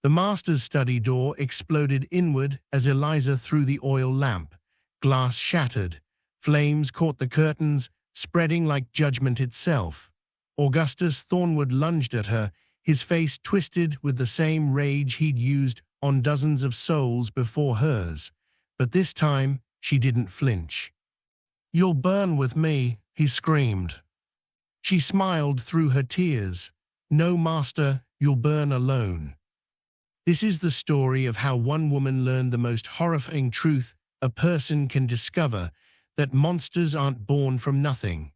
The master's study door exploded inward as Eliza threw the oil lamp. Glass shattered. Flames caught the curtains, spreading like judgment itself. Augustus Thornwood lunged at her, his face twisted with the same rage he'd used on dozens of souls before hers. But this time, she didn't flinch. "You'll burn with me," he screamed. She smiled through her tears. "No, master, you'll burn alone." This is the story of how one woman learned the most horrifying truth a person can discover, that monsters aren't born from nothing.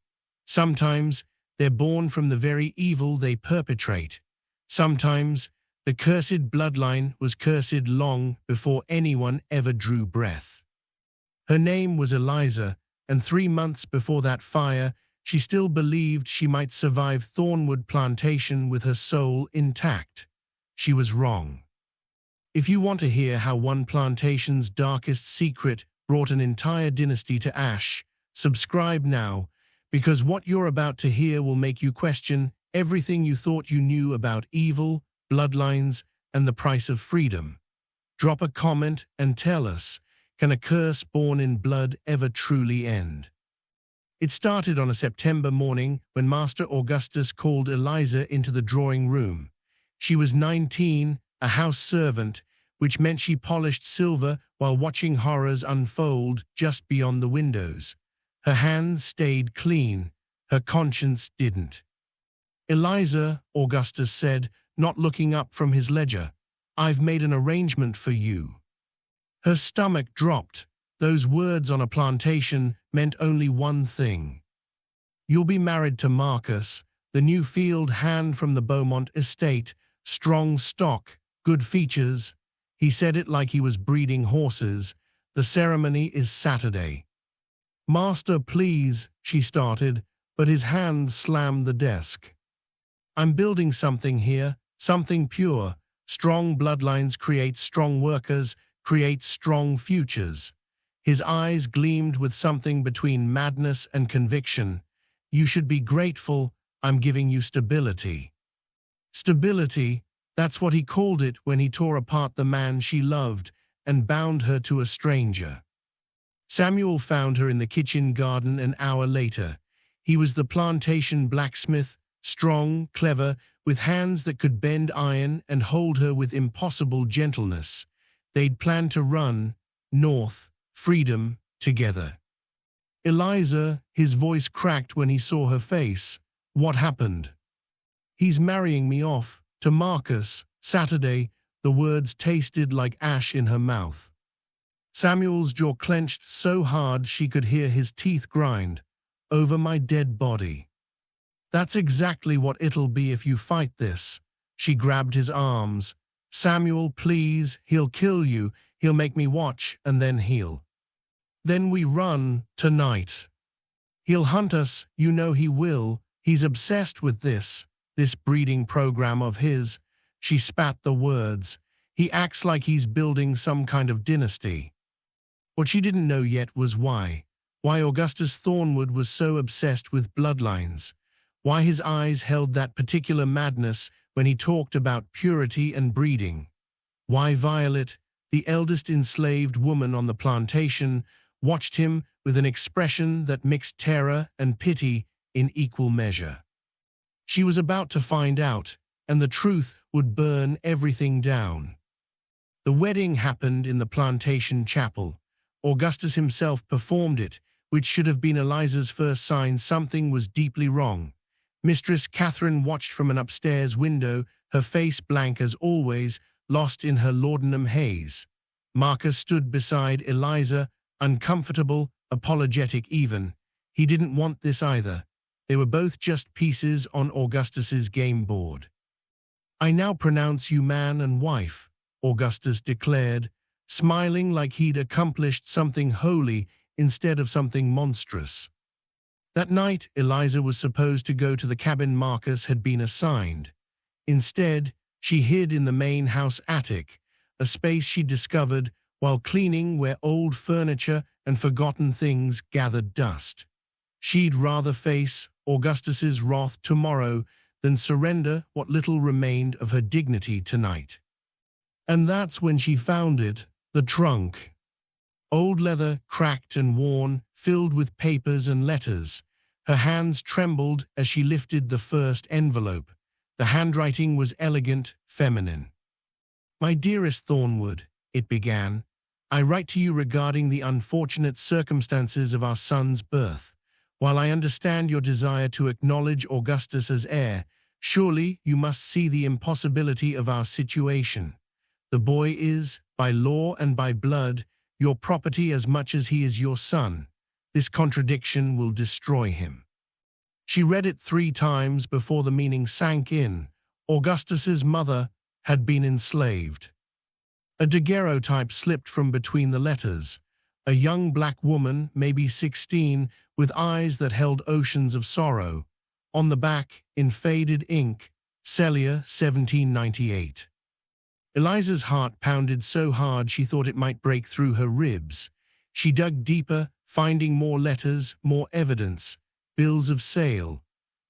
Sometimes they're born from the very evil they perpetrate. Sometimes the cursed bloodline was cursed long before anyone ever drew breath. Her name was Eliza, and 3 months before that fire, she still believed she might survive Thornwood Plantation with her soul intact. She was wrong. If you want to hear how one plantation's darkest secret brought an entire dynasty to ash, subscribe now, because what you're about to hear will make you question everything you thought you knew about evil, bloodlines, and the price of freedom. Drop a comment and tell us, can a curse born in blood ever truly end? It started on a September morning when Master Augustus called Eliza into the drawing room. She was 19, a house servant, which meant she polished silver while watching horrors unfold just beyond the windows. Her hands stayed clean, her conscience didn't. "Eliza," Augustus said, not looking up from his ledger, "I've made an arrangement for you." Her stomach dropped. Those words on a plantation meant only one thing. "You'll be married to Marcus, the new field hand from the Beaumont estate, strong stock, good features." He said it like he was breeding horses. "The ceremony is Saturday." "Master, please," she started, but his hand slammed the desk. "I'm building something here, something pure. Strong bloodlines create strong workers, create strong futures." His eyes gleamed with something between madness and conviction. "You should be grateful. I'm giving you stability." Stability, that's what he called it when he tore apart the man she loved and bound her to a stranger. Samuel found her in the kitchen garden an hour later. He was the plantation blacksmith, strong, clever, with hands that could bend iron and hold her with impossible gentleness. They'd planned to run north, freedom, together. "Eliza," his voice cracked when he saw her face. "What happened?" "He's marrying me off to Marcus, Saturday." The words tasted like ash in her mouth. Samuel's jaw clenched so hard she could hear his teeth grind. "Over my dead body." "That's exactly what it'll be if you fight this." She grabbed his arms. "Samuel, please, he'll kill you. He'll make me watch, and then we run, tonight. He'll hunt us, you know he will. He's obsessed with this breeding program of his." She spat the words. "He acts like he's building some kind of dynasty." What she didn't know yet was why Augustus Thornwood was so obsessed with bloodlines, why his eyes held that particular madness when he talked about purity and breeding, why Violet, the eldest enslaved woman on the plantation, watched him with an expression that mixed terror and pity in equal measure. She was about to find out, and the truth would burn everything down. The wedding happened in the plantation chapel. Augustus himself performed it, which should have been Eliza's first sign something was deeply wrong. Mistress Catherine watched from an upstairs window, her face blank as always, lost in her laudanum haze. Marcus stood beside Eliza, uncomfortable, apologetic even. He didn't want this either. They were both just pieces on Augustus's game board. "I now pronounce you man and wife," Augustus declared, smiling like he'd accomplished something holy instead of something monstrous. That night, Eliza was supposed to go to the cabin Marcus had been assigned. Instead, she hid in the main house attic, a space she discovered while cleaning where old furniture and forgotten things gathered dust. She'd rather face Augustus's wrath tomorrow than surrender what little remained of her dignity tonight. And that's when she found it, the trunk. Old leather, cracked and worn, filled with papers and letters. Her hands trembled as she lifted the first envelope. The handwriting was elegant, feminine. "My dearest Thornwood," it began, "I write to you regarding the unfortunate circumstances of our son's birth. While I understand your desire to acknowledge Augustus as heir, surely you must see the impossibility of our situation. The boy is, by law and by blood, your property as much as he is your son. This contradiction will destroy him." She read it 3 times before the meaning sank in. Augustus's mother had been enslaved. A daguerreotype slipped from between the letters. A young black woman, maybe 16, with eyes that held oceans of sorrow. On the back, in faded ink, Cellar, 1798. Eliza's heart pounded so hard she thought it might break through her ribs. She dug deeper, finding more letters, more evidence, bills of sale,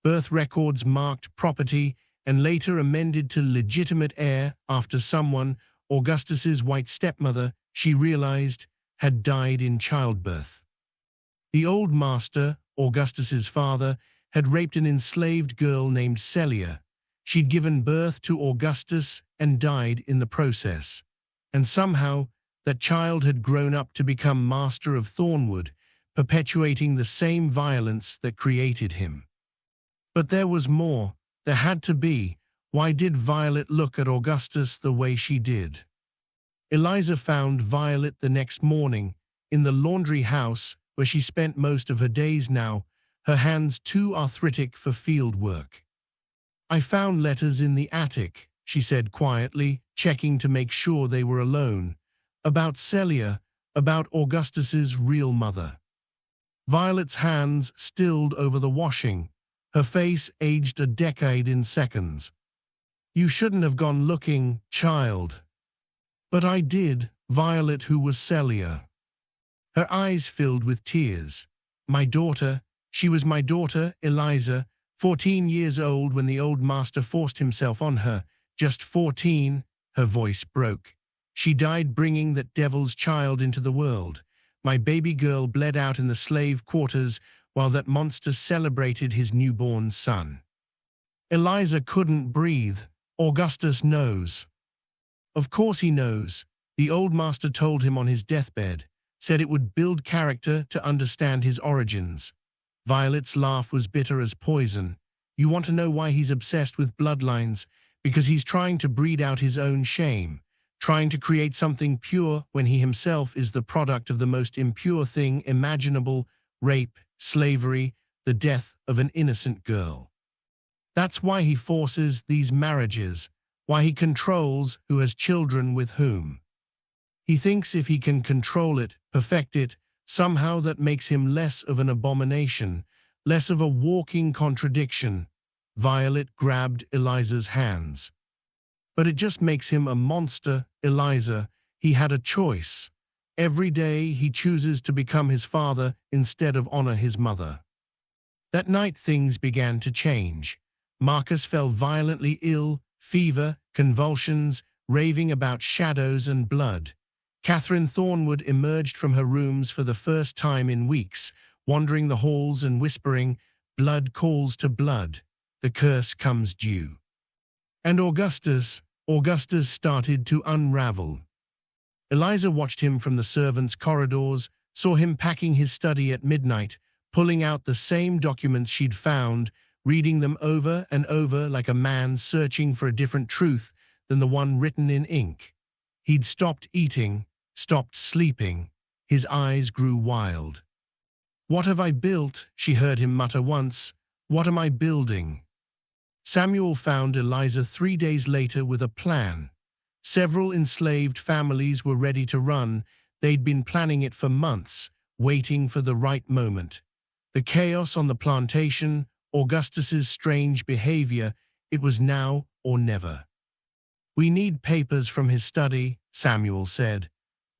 birth records marked property, and later amended to legitimate heir after someone, Augustus's white stepmother, she realized, had died in childbirth. The old master, Augustus's father, had raped an enslaved girl named Cellar. She'd given birth to Augustus and died in the process. And somehow, that child had grown up to become master of Thornwood, perpetuating the same violence that created him. But there was more. There had to be. Why did Violet look at Augustus the way she did? Eliza found Violet the next morning, in the laundry house where she spent most of her days now, her hands too arthritic for field work. "I found letters in the attic," she said quietly, checking to make sure they were alone. "About Cellar, about Augustus's real mother." Violet's hands stilled over the washing. Her face aged a decade in seconds. "You shouldn't have gone looking, child." "But I did," Violet, who was Cellar. Her eyes filled with tears. "My daughter, she was my daughter, Eliza, 14 years old when the old master forced himself on her. Just 14, her voice broke. She died bringing that devil's child into the world. My baby girl bled out in the slave quarters while that monster celebrated his newborn son." Eliza couldn't breathe. "Augustus knows." "Of course he knows. The old master told him on his deathbed, said it would build character to understand his origins." Violet's laugh was bitter as poison. "You want to know why he's obsessed with bloodlines? Because he's trying to breed out his own shame, trying to create something pure when he himself is the product of the most impure thing imaginable: rape, slavery, the death of an innocent girl. That's why he forces these marriages, why he controls who has children with whom. He thinks if he can control it, perfect it, somehow that makes him less of an abomination, less of a walking contradiction." Violet grabbed Eliza's hands. "But it just makes him a monster, Eliza. He had a choice. Every day he chooses to become his father instead of honor his mother." That night things began to change. Marcus fell violently ill, fever, convulsions, raving about shadows and blood. Catherine Thornwood emerged from her rooms for the first time in weeks, wandering the halls and whispering, "Blood calls to blood. The curse comes due." And Augustus started to unravel. Eliza watched him from the servants' corridors, saw him packing his study at midnight, pulling out the same documents she'd found, reading them over and over like a man searching for a different truth than the one written in ink. He'd stopped eating, stopped sleeping. His eyes grew wild. "What have I built?" she heard him mutter once. "What am I building?" Samuel found Eliza 3 days later with a plan. Several enslaved families were ready to run. They'd been planning it for months, waiting for the right moment. The chaos on the plantation, Augustus's strange behavior, it was now or never. "We need papers from his study," Samuel said.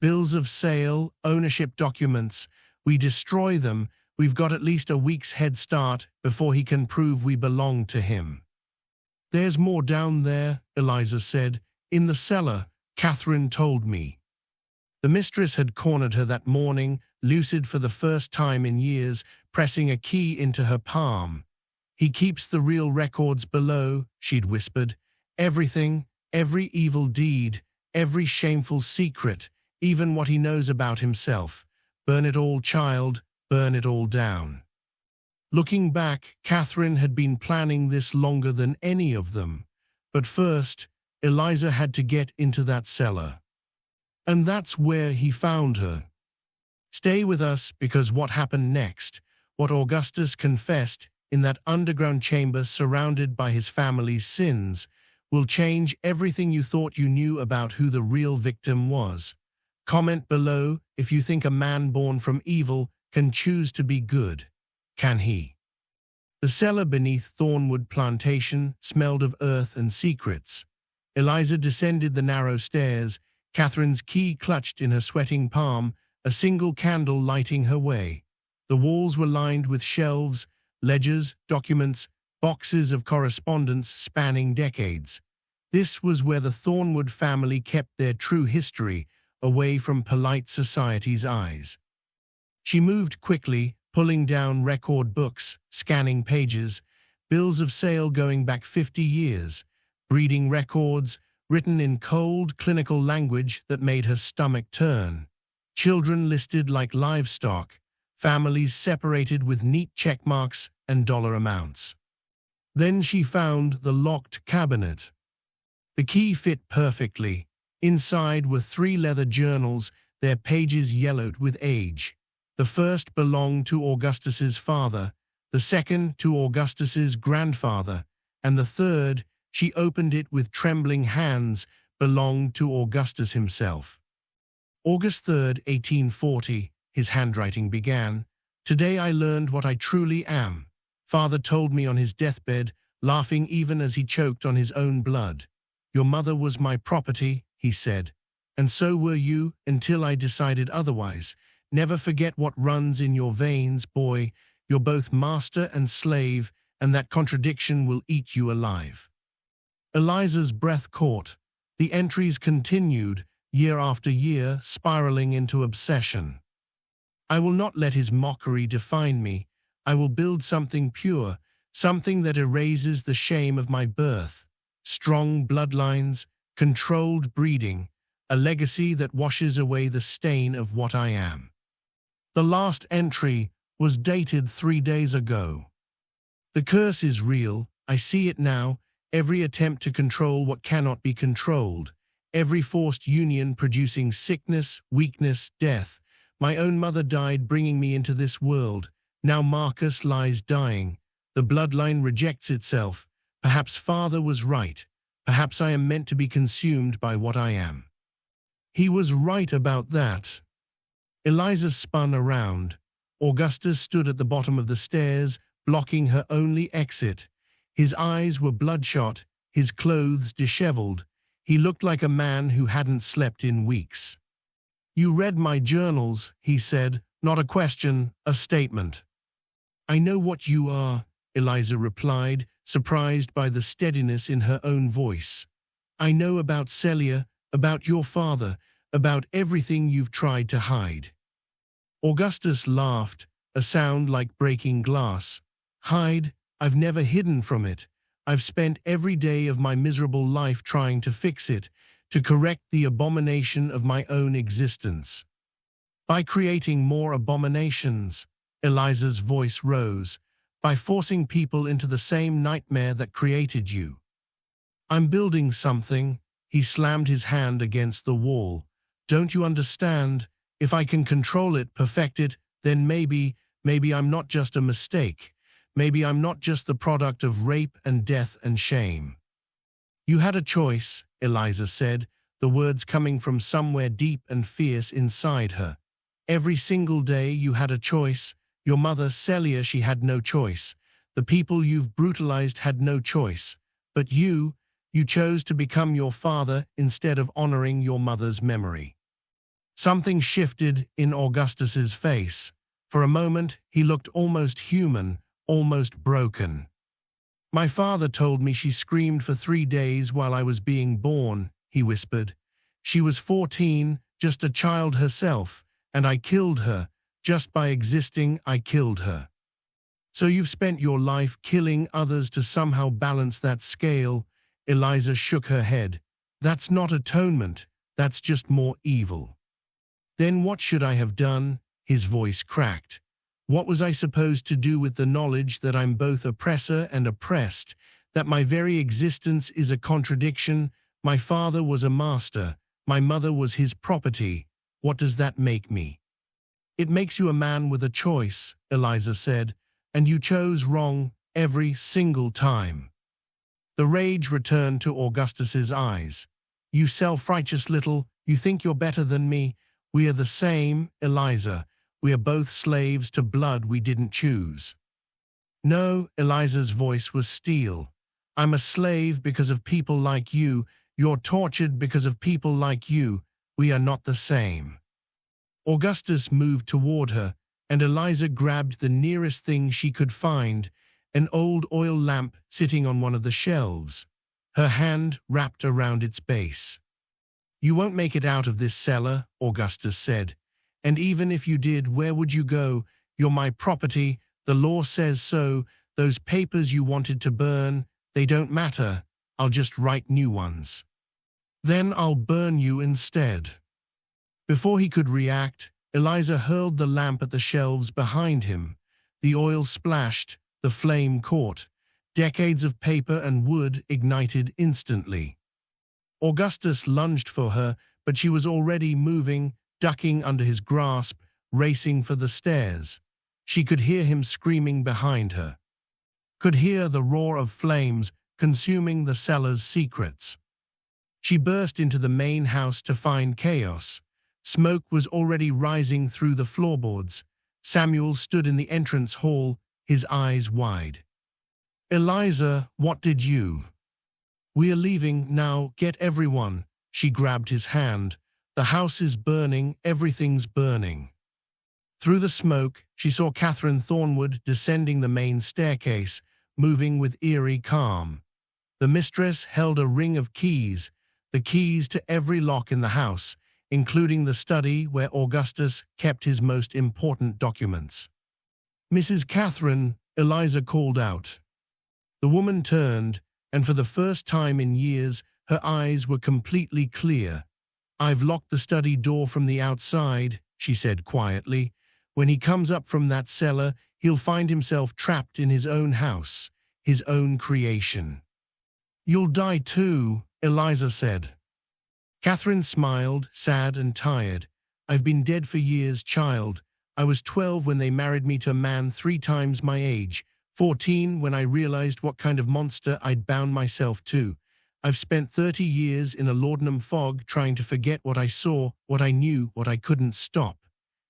"Bills of sale, ownership documents. We destroy them, we've got at least a week's head start before he can prove we belong to him." "There's more down there," Eliza said. "In the cellar, Catherine told me. The mistress had cornered her that morning, lucid for the first time in years, pressing a key into her palm. He keeps the real records below, she'd whispered. Everything, every evil deed, every shameful secret, even what he knows about himself. Burn it all, child, burn it all down. Looking back, Catherine had been planning this longer than any of them. But first, Eliza had to get into that cellar. And that's where he found her. Stay with us, because what happened next, what Augustus confessed in that underground chamber surrounded by his family's sins, will change everything you thought you knew about who the real victim was. Comment below if you think a man born from evil can choose to be good. Can he? The cellar beneath Thornwood Plantation smelled of earth and secrets. Eliza descended the narrow stairs, Catherine's key clutched in her sweating palm, a single candle lighting her way. The walls were lined with shelves, ledgers, documents, boxes of correspondence spanning decades. This was where the Thornwood family kept their true history, away from polite society's eyes. She moved quickly, pulling down record books, scanning pages, bills of sale going back 50 years, breeding records, written in cold, clinical language that made her stomach turn. Children listed like livestock, families separated with neat check marks and dollar amounts. Then she found the locked cabinet. The key fit perfectly. Inside were 3 leather journals, their pages yellowed with age. The first belonged to Augustus's father, the second to Augustus's grandfather, and the third, she opened it with trembling hands, belonged to Augustus himself. August 3rd, 1840, his handwriting began. Today I learned what I truly am. Father told me on his deathbed, laughing even as he choked on his own blood. Your mother was my property, he said, and so were you until I decided otherwise. Never forget what runs in your veins, boy. You're both master and slave, and that contradiction will eat you alive. Eliza's breath caught. The entries continued, year after year, spiraling into obsession. I will not let his mockery define me. I will build something pure, something that erases the shame of my birth. Strong bloodlines, controlled breeding, a legacy that washes away the stain of what I am. The last entry was dated 3 days ago. The curse is real, I see it now, every attempt to control what cannot be controlled, every forced union producing sickness, weakness, death. My own mother died bringing me into this world, now Marcus lies dying. The bloodline rejects itself. Perhaps father was right. Perhaps I am meant to be consumed by what I am. He was right about that. Eliza spun around. Augustus stood at the bottom of the stairs, blocking her only exit. His eyes were bloodshot, his clothes disheveled. He looked like a man who hadn't slept in weeks. You read my journals, he said, not a question, a statement. I know what you are, Eliza replied, surprised by the steadiness in her own voice. I know about Celia, about your father, about everything you've tried to hide. Augustus laughed, a sound like breaking glass. Hide? I've never hidden from it. I've spent every day of my miserable life trying to fix it, to correct the abomination of my own existence. By creating more abominations, Eliza's voice rose, by forcing people into the same nightmare that created you. I'm building something. He slammed his hand against the wall. Don't you understand? If I can control it, perfect it, then maybe I'm not just a mistake. Maybe I'm not just the product of rape and death and shame. You had a choice, Eliza said, the words coming from somewhere deep and fierce inside her. Every single day you had a choice. Your mother, Celia, she had no choice. The people you've brutalized had no choice. But you chose to become your father instead of honoring your mother's memory. Something shifted in Augustus's face. For a moment, he looked almost human, almost broken. My father told me she screamed for 3 days while I was being born, he whispered. She was 14, just a child herself, and I killed her. Just by existing, I killed her. So you've spent your life killing others to somehow balance that scale? Eliza shook her head. That's not atonement, that's just more evil. Then what should I have done? His voice cracked. What was I supposed to do with the knowledge that I'm both oppressor and oppressed, that my very existence is a contradiction? My father was a master, my mother was his property. What does that make me? It makes you a man with a choice, Eliza said, and you chose wrong every single time. The rage returned to Augustus's eyes. You self-righteous you think you're better than me. We are the same, Eliza. We are both slaves to blood we didn't choose. No, Eliza's voice was steel. I'm a slave because of people like you. You're tortured because of people like you. We are not the same. Augustus moved toward her, and Eliza grabbed the nearest thing she could find, an old oil lamp sitting on one of the shelves. Her hand wrapped around its base. You won't make it out of this cellar, Augustus said. And even if you did, where would you go? You're my property. The law says so. Those papers you wanted to burn, they don't matter. I'll just write new ones. Then I'll burn you instead. Before he could react, Eliza hurled the lamp at the shelves behind him. The oil splashed, the flame caught. Decades of paper and wood ignited instantly. Augustus lunged for her, but she was already moving, ducking under his grasp, racing for the stairs. She could hear him screaming behind her. Could hear the roar of flames consuming the cellar's secrets. She burst into the main house to find chaos. Smoke was already rising through the floorboards. Samuel stood in the entrance hall, his eyes wide. Eliza, what did you? We are leaving now, get everyone. She grabbed his hand. The house is burning, everything's burning. Through the smoke, she saw Catherine Thornwood descending the main staircase, moving with eerie calm. The mistress held a ring of keys, the keys to every lock in the house, including the study where Augustus kept his most important documents. Mrs. Catherine, Eliza called out. The woman turned, and for the first time in years, her eyes were completely clear. I've locked the study door from the outside, she said quietly. When he comes up from that cellar, he'll find himself trapped in his own house, his own creation. You'll die too, Eliza said. Catherine smiled, sad and tired. I've been dead for years, child. I was 12 when they married me to a man 3 times my age, 14 when I realized what kind of monster I'd bound myself to. I've spent 30 years in a laudanum fog trying to forget what I saw, what I knew, what I couldn't stop.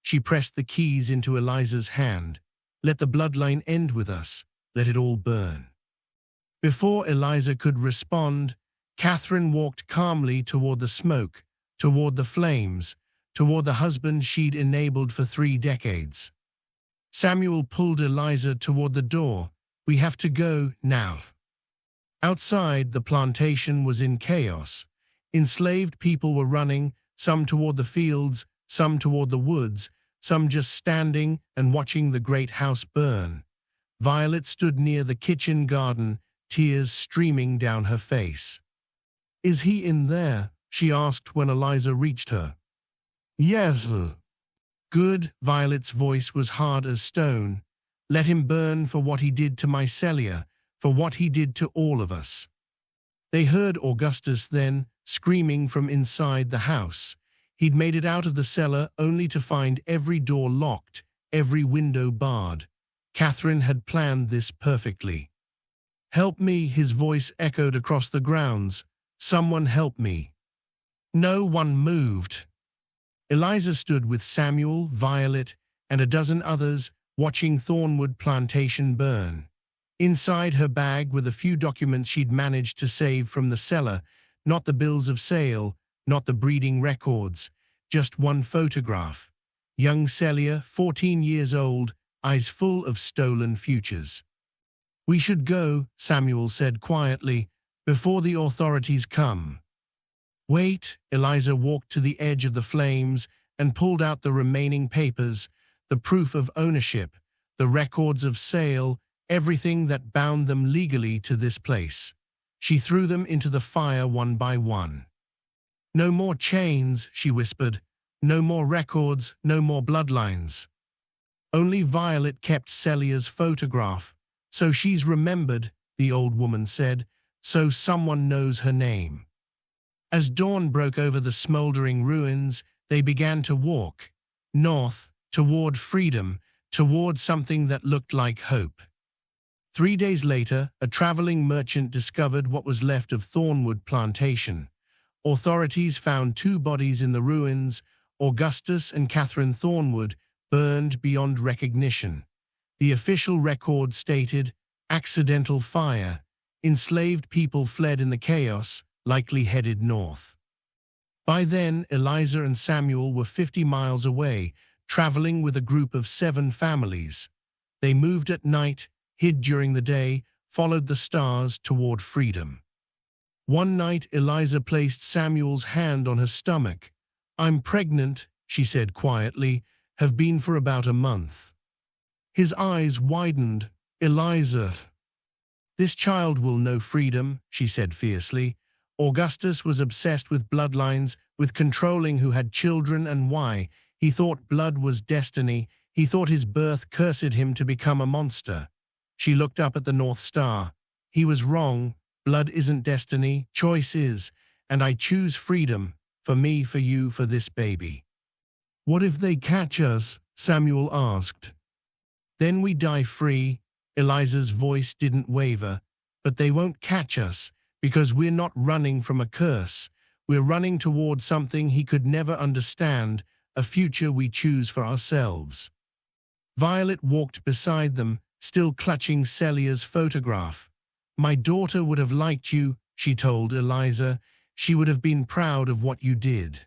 She pressed the keys into Eliza's hand. Let the bloodline end with us. Let it all burn. Before Eliza could respond, Catherine walked calmly toward the smoke, toward the flames, toward the husband she'd enabled for 3 decades. Samuel pulled Eliza toward the door. We have to go now. Outside, the plantation was in chaos. Enslaved people were running, some toward the fields, some toward the woods, some just standing and watching the great house burn. Violet stood near the kitchen garden, tears streaming down her face. Is he in there? She asked when Eliza reached her. Yes. Good. Violet's voice was hard as stone. Let him burn for what he did to my cellar, for what he did to all of us. They heard Augustus then, screaming from inside the house. He'd made it out of the cellar only to find every door locked, every window barred. Catherine had planned this perfectly. Help me, his voice echoed across the grounds. Someone help me. No one moved. Eliza stood with Samuel, Violet, and a dozen others, watching Thornwood Plantation burn. Inside her bag were the few documents she'd managed to save from the cellar, not the bills of sale, not the breeding records, just one photograph. Young Celia, 14 years old, eyes full of stolen futures. We should go, Samuel said quietly, before the authorities come. Wait, Eliza walked to the edge of the flames and pulled out the remaining papers, the proof of ownership, the records of sale, everything that bound them legally to this place. She threw them into the fire one by one. No more chains, she whispered. No more records, no more bloodlines. Only Violet kept Celia's photograph. So she's remembered, the old woman said, so someone knows her name. As dawn broke over the smoldering ruins, they began to walk, north, toward freedom, toward something that looked like hope. 3 days later, a traveling merchant discovered what was left of Thornwood Plantation. Authorities found 2 bodies in the ruins, Augustus and Catherine Thornwood, burned beyond recognition. The official record stated, accidental fire. Enslaved people fled in the chaos, likely headed north. By then, Eliza and Samuel were 50 miles away, traveling with a group of 7 families. They moved at night, hid during the day, followed the stars toward freedom. One night, Eliza placed Samuel's hand on her stomach. I'm pregnant, she said quietly, have been for about a month. His eyes widened. Eliza. This child will know freedom, she said fiercely. Augustus was obsessed with bloodlines, with controlling who had children and why. He thought blood was destiny. He thought his birth cursed him to become a monster. She looked up at the North Star. He was wrong. Blood isn't destiny, choice is. And I choose freedom. For me, for you, for this baby. What if they catch us? Samuel asked. Then we die free. Eliza's voice didn't waver. But they won't catch us. Because we're not running from a curse. We're running toward something he could never understand, a future we choose for ourselves. Violet walked beside them, still clutching Celia's photograph. My daughter would have liked you, she told Eliza. She would have been proud of what you did.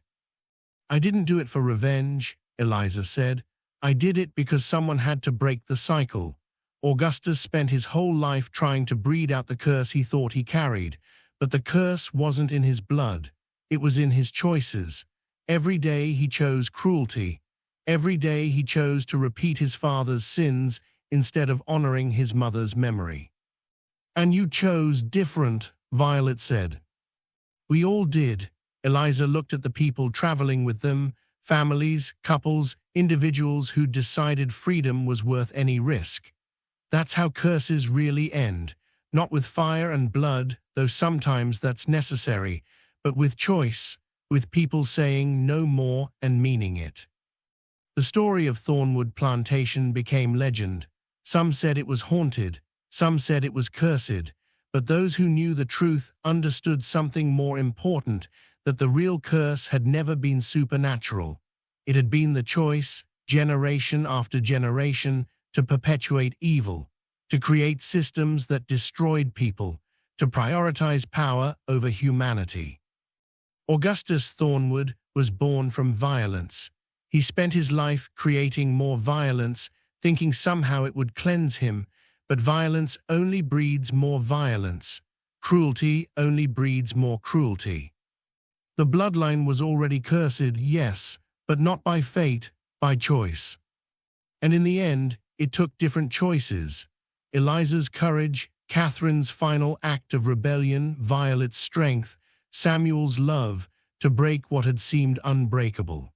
I didn't do it for revenge, Eliza said. I did it because someone had to break the cycle. Augustus spent his whole life trying to breed out the curse he thought he carried, but the curse wasn't in his blood. It was in his choices. Every day he chose cruelty. Every day he chose to repeat his father's sins instead of honoring his mother's memory. And you chose different, Violet said. We all did. Eliza looked at the people traveling with them, families, couples, individuals who decided freedom was worth any risk. That's how curses really end, not with fire and blood, though sometimes that's necessary, but with choice, with people saying no more and meaning it. The story of Thornwood Plantation became legend. Some said it was haunted, some said it was cursed, but those who knew the truth understood something more important, that the real curse had never been supernatural. It had been the choice, generation after generation, to perpetuate evil, to create systems that destroyed people, to prioritize power over humanity. Augustus Thornwood was born from violence. He spent his life creating more violence, thinking somehow it would cleanse him, but violence only breeds more violence. Cruelty only breeds more cruelty. The bloodline was already cursed, yes, but not by fate, by choice. And in the end, it took different choices. Eliza's courage, Catherine's final act of rebellion, Violet's strength, Samuel's love, to break what had seemed unbreakable.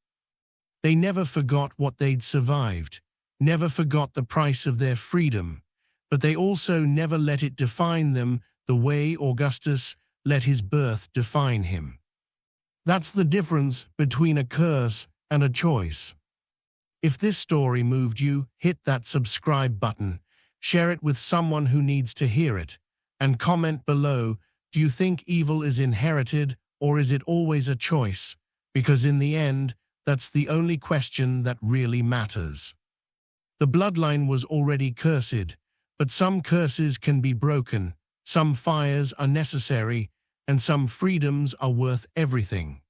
They never forgot what they'd survived, never forgot the price of their freedom, but they also never let it define them the way Augustus let his birth define him. That's the difference between a curse and a choice. If this story moved you, hit that subscribe button, share it with someone who needs to hear it, and comment below, do you think evil is inherited or is it always a choice? Because in the end, that's the only question that really matters. The bloodline was already cursed, but some curses can be broken, some fires are necessary, and some freedoms are worth everything.